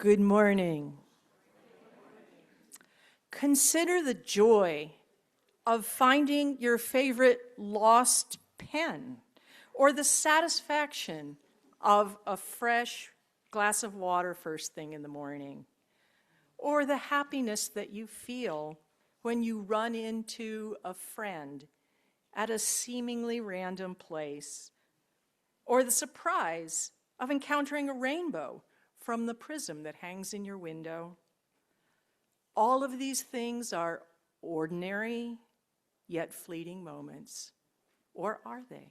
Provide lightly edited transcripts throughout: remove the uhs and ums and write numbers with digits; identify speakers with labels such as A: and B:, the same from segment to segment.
A: Good morning. Consider the joy of finding your favorite lost pen, or the satisfaction of a fresh glass of water first thing in the morning, or the happiness that you feel when you run into a friend at a seemingly random place, or the surprise of encountering a rainbow from the prism that hangs in your window. All of these things are ordinary yet fleeting moments, or are they?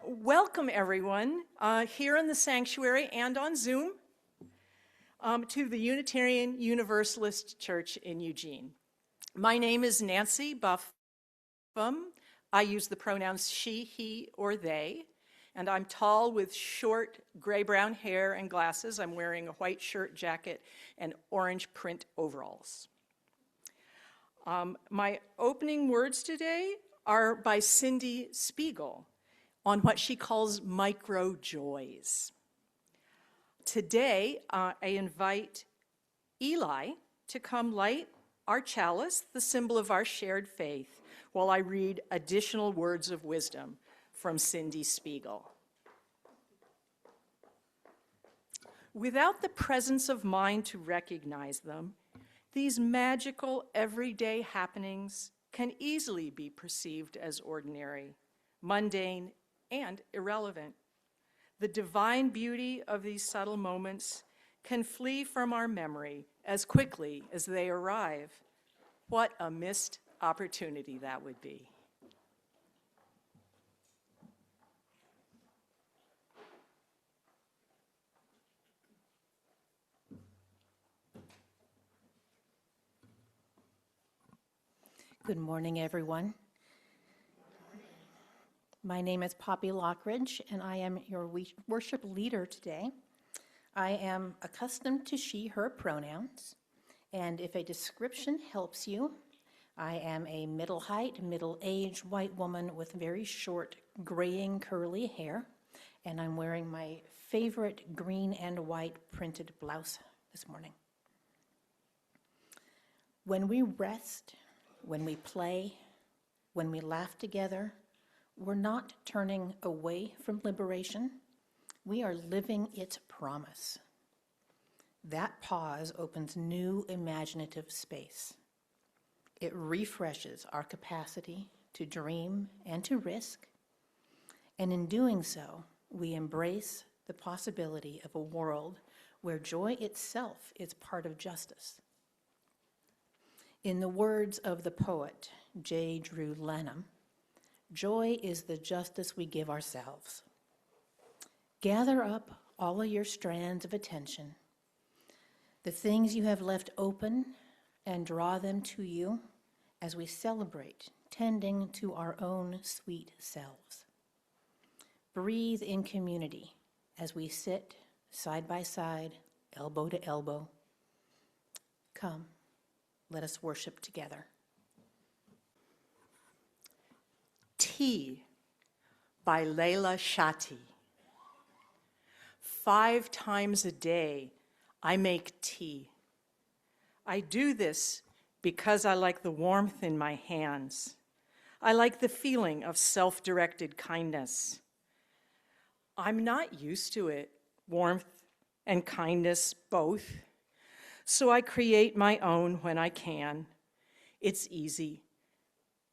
A: Welcome everyone here in the sanctuary and on Zoom to the Unitarian Universalist Church in Eugene. My name is Nancy Buffum. I use the pronouns she, he, or they. And I'm tall with short gray-brown hair and glasses. I'm wearing a white shirt, jacket, and orange print overalls. My opening words today are by Cindy Spiegel on what she calls micro-joys. Today, I invite Eli to come light our chalice, the symbol of our shared faith, while I read additional words of wisdom from Cindy Spiegel. Without the presence of mind to recognize them, these magical everyday happenings can easily be perceived as ordinary, mundane, and irrelevant. The divine beauty of these subtle moments can flee from our memory as quickly as they arrive. What a missed opportunity that would be.
B: Good morning, everyone. My name is Poppy Lockridge, and I am your worship leader today. I am accustomed to she, her pronouns, and if a description helps you, I am a middle-height, middle-aged white woman with very short, graying, curly hair, and I'm wearing my favorite green and white printed blouse this morning. When we rest, when we play, when we laugh together, we're not turning away from liberation. We are living its promise. That pause opens new imaginative space. It refreshes our capacity to dream and to risk. And in doing so, we embrace the possibility of a world where joy itself is part of justice. In the words of the poet J. Drew Lanham, joy is the justice we give ourselves. Gather up all of your strands of attention, the things you have left open, and draw them to you as we celebrate tending to our own sweet selves. Breathe in community as we sit side by side, elbow to elbow. Come. Let us worship together.
A: Tea by Leila Shati. 5 times a day, I make tea. I do this because I like the warmth in my hands. I like the feeling of self-directed kindness. I'm not used to it, warmth and kindness both. So I create my own when I can. It's easy.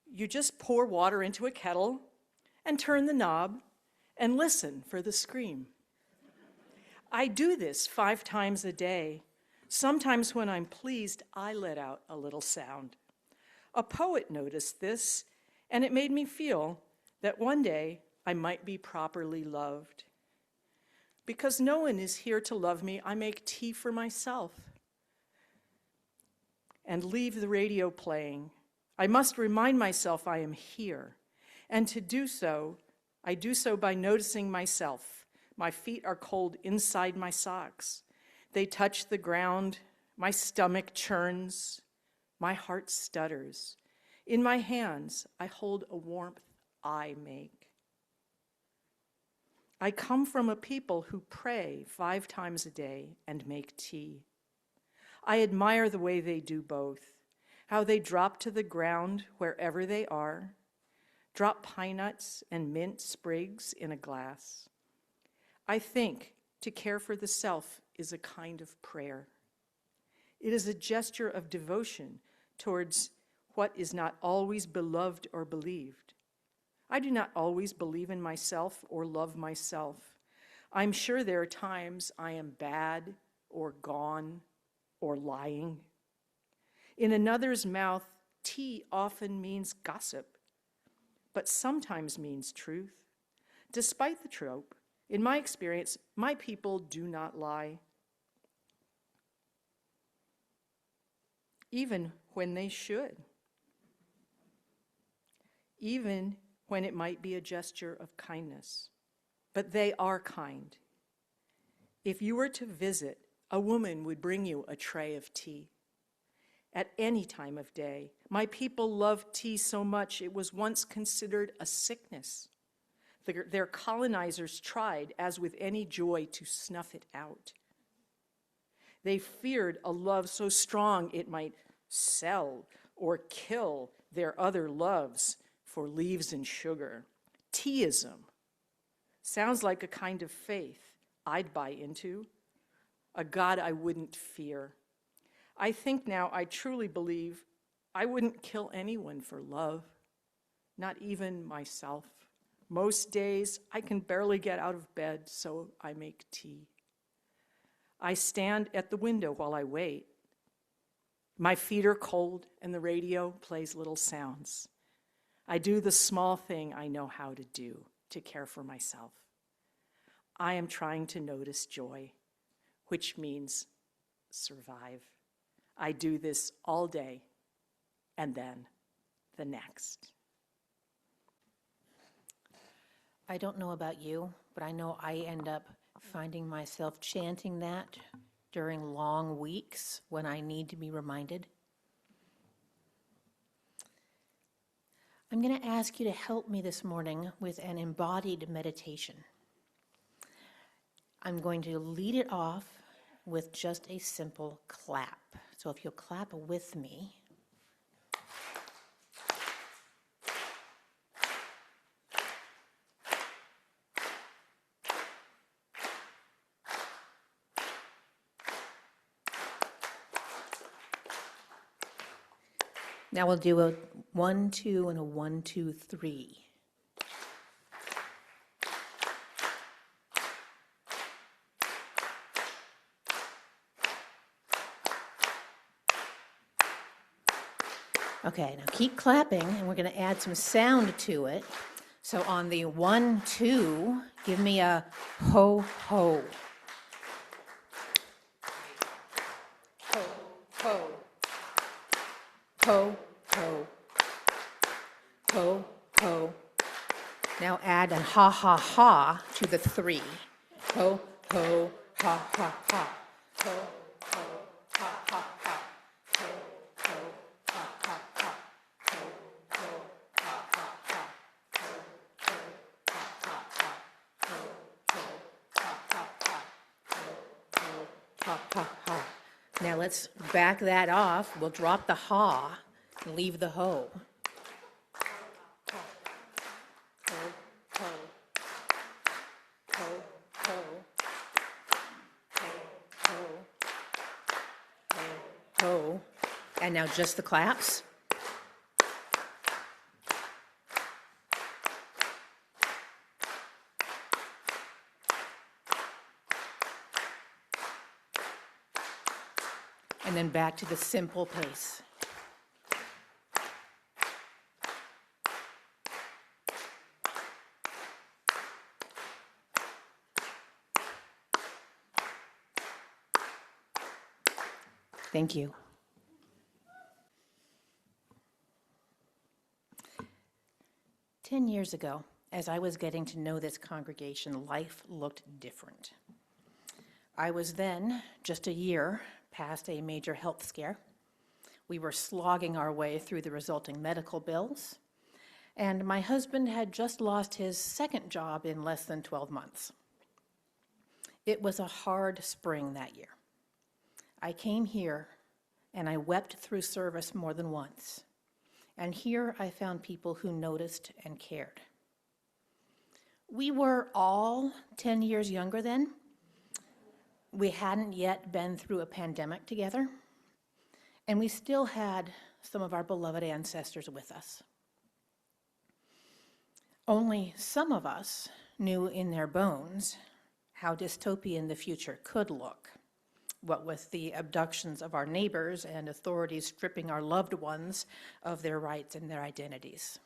A: You just pour water into a kettle and turn the knob and listen for the scream. I do this 5 times a day. Sometimes when I'm pleased, I let out a little sound. A poet noticed this, and it made me feel that one day I might be properly loved. Because no one is here to love me, I make tea for myself and leave the radio playing. I must remind myself I am here. And to do so, I do so by noticing myself. My feet are cold inside my socks. They touch the ground. My stomach churns. My heart stutters. In my hands, I hold a warmth I make. I come from a people who pray 5 times a day and make tea. I admire the way they do both, how they drop to the ground wherever they are, drop pine nuts and mint sprigs in a glass. I think to care for the self is a kind of prayer. It is a gesture of devotion towards what is not always beloved or believed. I do not always believe in myself or love myself. I'm sure there are times I am bad or gone or lying. In another's mouth, tea often means gossip, but sometimes means truth. Despite the trope, in my experience, my people do not lie, even when they should, even when it might be a gesture of kindness. But they are kind. If you were to visit, a woman would bring you a tray of tea. At any time of day, my people love tea so much it was once considered a sickness. Their colonizers tried, as with any joy, to snuff it out. They feared a love so strong it might sell or kill their other loves for leaves and sugar. Teaism sounds like a kind of faith I'd buy into, a God I wouldn't fear. I think now I truly believe I wouldn't kill anyone for love, not even myself. Most days I can barely get out of bed, so I make tea. I stand at the window while I wait. My feet are cold and the radio plays little sounds. I do the small thing I know how to do to care for myself. I am trying to notice joy, which means survive. I do this all day and then the next.
B: I don't know about you, but I know I end up finding myself chanting that during long weeks when I need to be reminded. I'm going to ask you to help me this morning with an embodied meditation. I'm going to lead it off with just a simple clap. So if you'll clap with me. Now we'll do a 1, 2, and a 1, 2, 3. Okay, now keep clapping, and we're going to add some sound to it. So on the 1, 2, give me a ho, ho. Ho, ho. Ho, ho. Ho, ho. Now add a ha, ha, ha to the 3. Ho, ho, ha, ha, ha. Ho, ho, ha, ha, ha. Ho, ho, ha, ha, ha. Ho, ho, ha, ha, ha. Ho, ho, ha, ha, ha. Ho, ho, ha, ha, ha. Ho, ho, ha, ha, ha. Now let's back that off. We'll drop the ha and leave the ho. And now just the claps. And then back to the simple pace. Thank you. Ten years ago, as I was getting to know this congregation, life looked different. I was then just a year past a major health scare. We were slogging our way through the resulting medical bills, and my husband had just lost his second job in less than 12 months. It was a hard spring that year. I came here and I wept through service more than once. And here I found people who noticed and cared. We were all 10 years younger then. We hadn't yet been through a pandemic together, and we still had some of our beloved ancestors with us. Only some of us knew in their bones how dystopian the future could look, what with the abductions of our neighbors and authorities stripping our loved ones of their rights and their identities.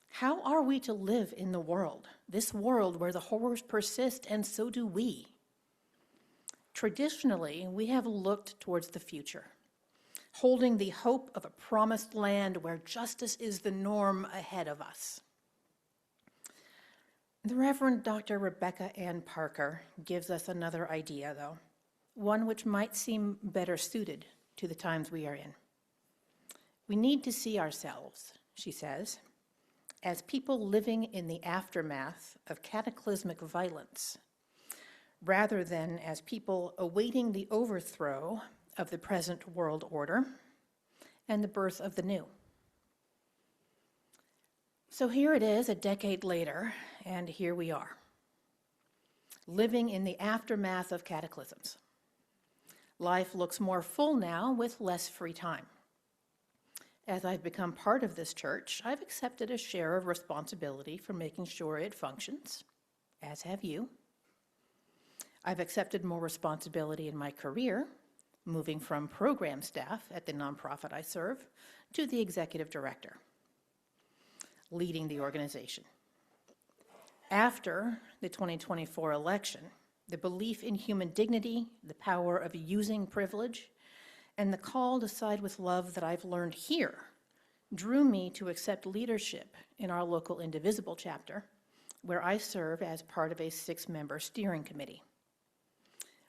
B: How are we to live in the world, this world where the horrors persist and so do we? Traditionally, we have looked towards the future, holding the hope of a promised land where justice is the norm ahead of us. The Reverend Dr. Rebecca Ann Parker gives us another idea, though, one which might seem better suited to the times we are in. We need to see ourselves, she says, as people living in the aftermath of cataclysmic violence, rather than as people awaiting the overthrow of the present world order and the birth of the new. So here it is, a decade later, and here we are, living in the aftermath of cataclysms. Life looks more full now with less free time. As I've become part of this church, I've accepted a share of responsibility for making sure it functions, as have you. I've accepted more responsibility in my career, moving from program staff at the nonprofit I serve to the executive director, leading the organization. After the 2024 election, the belief in human dignity, the power of using privilege, and the call to side with love that I've learned here drew me to accept leadership in our local Indivisible chapter, where I serve as part of a 6-member steering committee.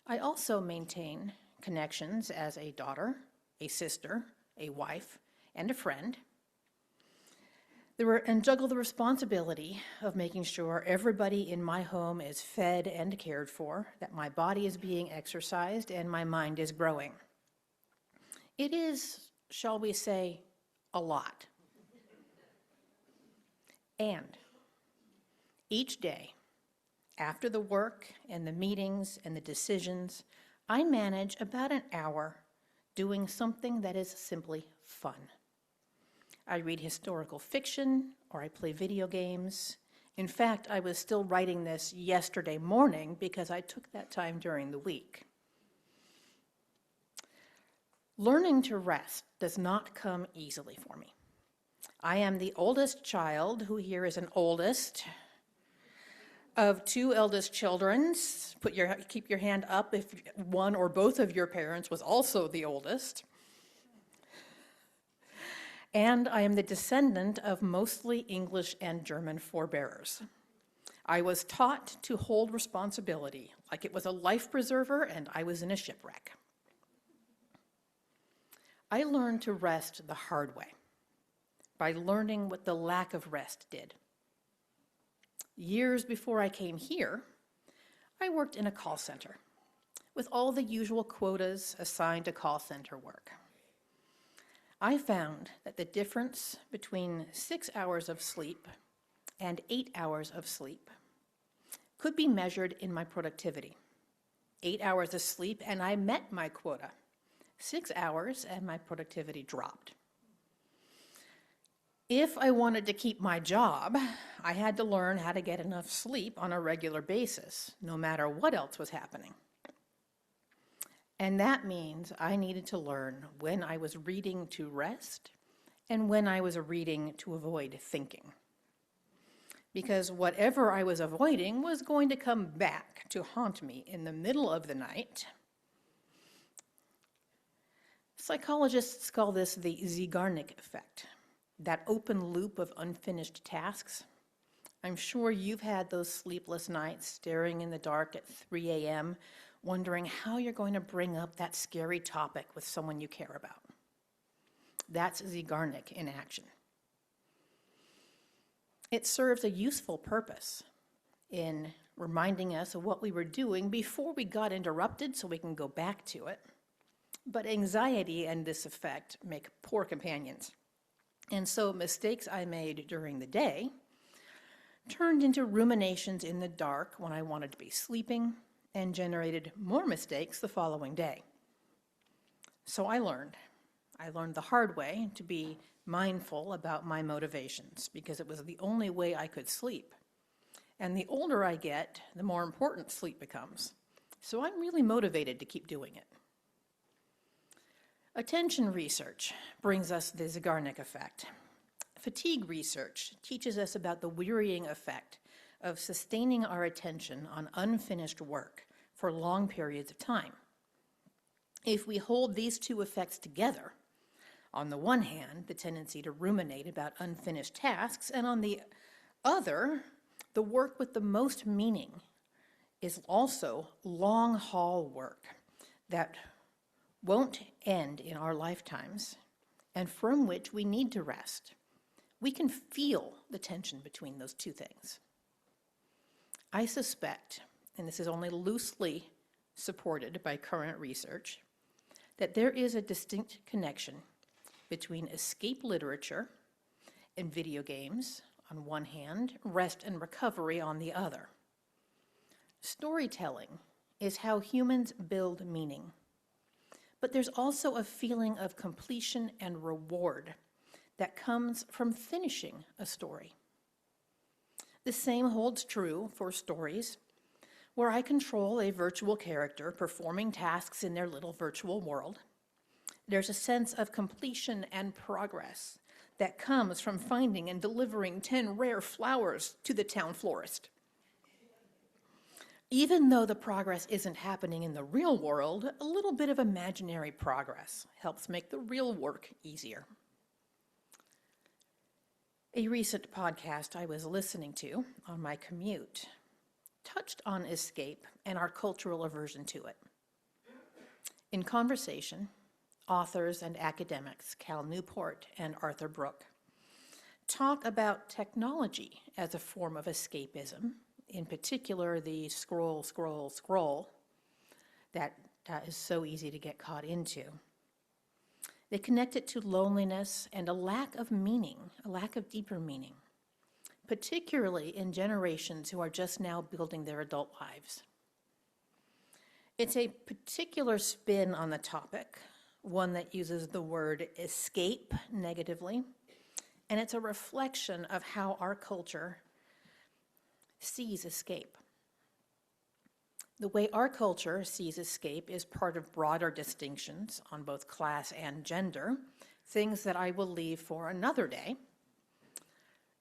B: I also maintain connections as a daughter, a sister, a wife, and a friend, and juggle the responsibility of making sure everybody in my home is fed and cared for, that my body is being exercised, and my mind is growing. It is, shall we say, a lot. And each day, after the work and the meetings and the decisions, I manage about an hour doing something that is simply fun. I read historical fiction, or I play video games. In fact, I was still writing this yesterday morning because I took that time during the week. Learning to rest does not come easily for me. I am the oldest child, who here is an oldest, of 2 eldest children. Keep your hand up if one or both of your parents was also the oldest. And I am the descendant of mostly English and German forebears. I was taught to hold responsibility like it was a life preserver and I was in a shipwreck. I learned to rest the hard way by learning what the lack of rest did. Years before I came here, I worked in a call center with all the usual quotas assigned to call center work. I found that the difference between 6 hours of sleep and 8 hours of sleep could be measured in my productivity. 8 hours of sleep and I met my quota. 6 hours and my productivity dropped. If I wanted to keep my job, I had to learn how to get enough sleep on a regular basis, no matter what else was happening. And that means I needed to learn when I was reading to rest and when I was reading to avoid thinking. Because whatever I was avoiding was going to come back to haunt me in the middle of the night. Psychologists call this the Zeigarnik effect, that open loop of unfinished tasks. I'm sure you've had those sleepless nights staring in the dark at 3 a.m., wondering how you're going to bring up that scary topic with someone you care about. That's Zeigarnik in action. It serves a useful purpose in reminding us of what we were doing before we got interrupted so we can go back to it. But anxiety and this effect make poor companions. And so mistakes I made during the day turned into ruminations in the dark when I wanted to be sleeping and generated more mistakes the following day. So I learned the hard way to be mindful about my motivations because it was the only way I could sleep. And the older I get, the more important sleep becomes. So I'm really motivated to keep doing it. Attention research brings us the Zeigarnik effect. Fatigue research teaches us about the wearying effect of sustaining our attention on unfinished work for long periods of time. If we hold these two effects together, on the one hand, the tendency to ruminate about unfinished tasks, and on the other, the work with the most meaning is also long-haul work that won't end in our lifetimes and from which we need to rest. We can feel the tension between those two things. I suspect, and this is only loosely supported by current research, that there is a distinct connection between escape literature and video games on one hand, rest and recovery on the other. Storytelling is how humans build meaning. But there's also a feeling of completion and reward that comes from finishing a story. The same holds true for stories where I control a virtual character performing tasks in their little virtual world. There's a sense of completion and progress that comes from finding and delivering 10 rare flowers to the town florist. Even though the progress isn't happening in the real world, a little bit of imaginary progress helps make the real work easier. A recent podcast I was listening to on my commute touched on escape and our cultural aversion to it. In conversation, authors and academics Cal Newport and Arthur Brooke talk about technology as a form of escapism, in particular the scroll that is so easy to get caught into. They connect it to loneliness and a lack of meaning, a lack of deeper meaning, particularly in generations who are just now building their adult lives. It's a particular spin on the topic, one that uses the word escape negatively, and it's a reflection of how our culture sees escape. The way our culture sees escape is part of broader distinctions on both class and gender, things that I will leave for another day.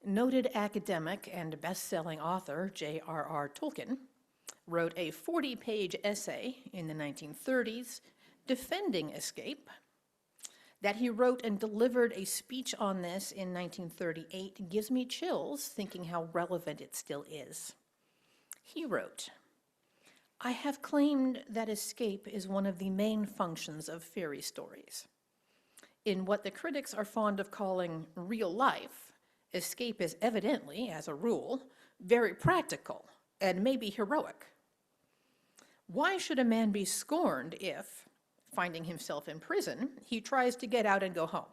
B: Noted academic and best-selling author J.R.R. Tolkien wrote a 40-page essay in the 1930s defending escape. That he wrote and delivered a speech on this in 1938 gives me chills thinking how relevant it still is. He wrote, "I have claimed that escape is one of the main functions of fairy stories. In what the critics are fond of calling real life, escape is evidently, as a rule, very practical and maybe heroic. Why should a man be scorned if, finding himself in prison, he tries to get out and go home?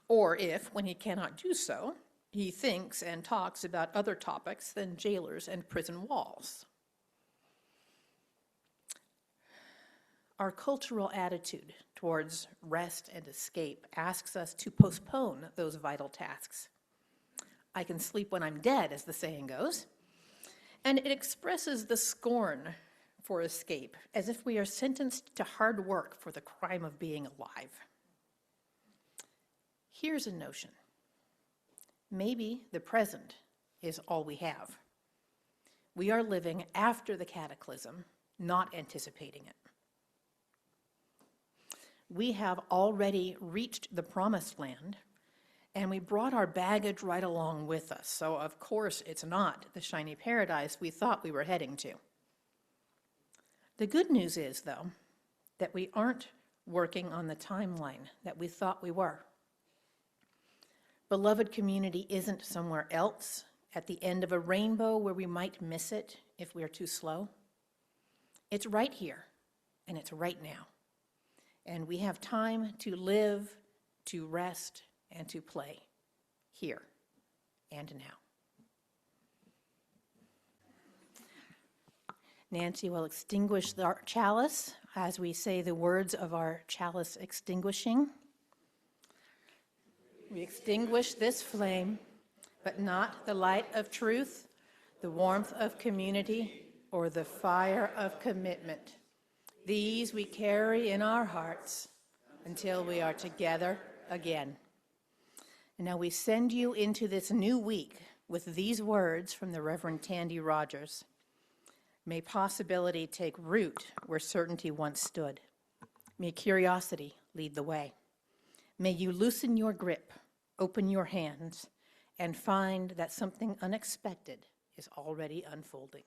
B: Or if, when he cannot do so, he thinks and talks about other topics than jailers and prison walls?" Our cultural attitude towards rest and escape asks us to postpone those vital tasks. I can sleep when I'm dead, as the saying goes, and it expresses the scorn for escape, as if we are sentenced to hard work for the crime of being alive. Here's a notion. Maybe the present is all we have. We are living after the cataclysm, not anticipating it. We have already reached the promised land, and we brought our baggage right along with us, so of course it's not the shiny paradise we thought we were heading to. The good news is, though, that we aren't working on the timeline that we thought we were. Beloved community isn't somewhere else at the end of a rainbow where we might miss it if we're too slow. It's right here, and it's right now. And we have time to live, to rest, and to play here and now. Nancy will extinguish our chalice as we say the words of our chalice extinguishing. We extinguish this flame, but not the light of truth, the warmth of community, or the fire of commitment. These we carry in our hearts until we are together again. And now we send you into this new week with these words from the Reverend Tandy Rogers. May possibility take root where certainty once stood. May curiosity lead the way. May you loosen your grip, open your hands, and find that something unexpected is already unfolding.